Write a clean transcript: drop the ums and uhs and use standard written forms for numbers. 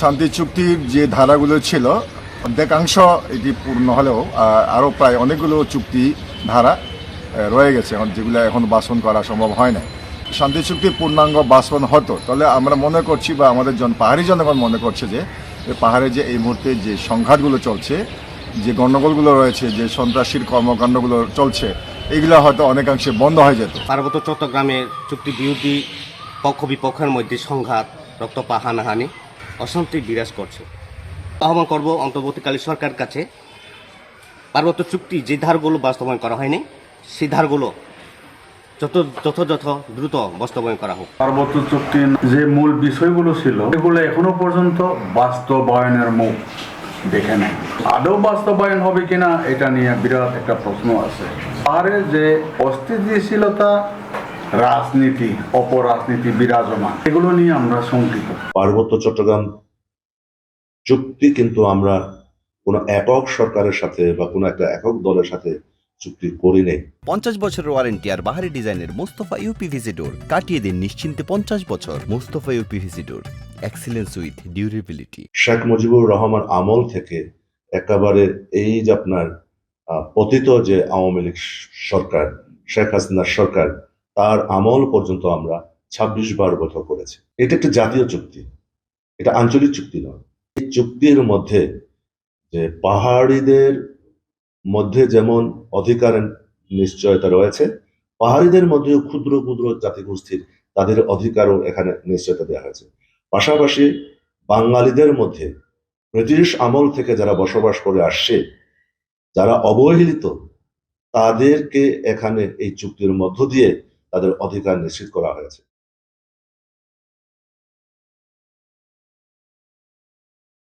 শান্তি চুক্তির যে ধারাগুলো ছিল অর্ধেকাংশ এটি পূর্ণ হলেও আরও প্রায় অনেকগুলো চুক্তি ধারা রয়ে গেছে যেগুলো এখন বাস্তবায়ন করা সম্ভব হয় না। শান্তি চুক্তির পূর্ণাঙ্গ বাস্তবায়ন হতো তাহলে আমরা মনে করছি বা আমাদের পাহাড়ি জনগণ মনে করছে যে পাহাড়ে যে এই মুহূর্তে যে সংঘাতগুলো চলছে, যে গণ্ডগোলগুলো রয়েছে, যে সন্ত্রাসীর কর্মকাণ্ডগুলো চলছে, এগুলো হয়তো অনেকাংশে বন্ধ হয়ে যেত। পার্বত্য চট্টগ্রামের চুক্তি বিরোধী পক্ষ বিপক্ষের মধ্যে সংঘাত, রক্তপাত, হানাহানি, অশান্তি বিরাজ করছে। আহ্বান করব অন্তর্বর্তীকালীন সরকারের কাছে পার্বত্য চুক্তি যে ধারগুলো বাস্তবায়ন করা হয়নি সেই ধারগুলো যথাযথ দ্রুত বাস্তবায়ন করা হোক। পার্বত্য চুক্তির যে মূল বিষয়গুলো ছিল এগুলো এখনো পর্যন্ত বাস্তবায়নের মুখ দেখে নেই। আদৌ বাস্তবায়ন হবে কিনা এটা নিয়ে বিরাট একটা প্রশ্ন আছে। পাহাড়ে যে অস্থিতিশীলতা, রাজনীতি, অপরাজনীতি বিরাজমান, এগুলো নিয়ে আমরা শঙ্কিত। পার্বত্য চট্টগ্রাম চুক্তি কিন্তু আমরা কোনো একক সরকারের সাথে বা কোনো একটা একক দলের সাথে চুক্তি করি নেই। 50 বছরের ওয়ারেন্টি আর বাহারি ডিজাইনের মুস্তফা ইউপিভিসি ডোর কাটিয়ে দিন নিশ্চিন্তে 50 বছর। Mustafa uPVC door, excellence with durability. Sheikh Mujibur Rahman আমল থেকে একেবারে এই যে আপনার পতিত যে আওয়ামী লীগ সরকার, শেখ হাসিনার সরকার, তার আমল পর্যন্ত আমরা 26 বার বৈঠক করেছি। এটা একটা জাতীয় চুক্তি, এটা আঞ্চলিক চুক্তি নয়। এই চুক্তির মধ্যে যে পাহাড়িদের মধ্যে যেমন অধিকারের নিশ্চয়তা রয়েছে, পাহাড়িদের মধ্যেও ক্ষুদ্র ক্ষুদ্র জাতিগোষ্ঠীর তাদের অধিকারও এখানে নিশ্চয়তা দেওয়া হয়েছে। পাশাপাশি বাঙালিদের মধ্যে ব্রিটিশ আমল থেকে যারা বসবাস করে আসছে, যারা অবহেলিত, তাদেরকে এখানে এই চুক্তির মধ্য দিয়ে তাদের অধিকার নিশ্চিত করা হয়েছে।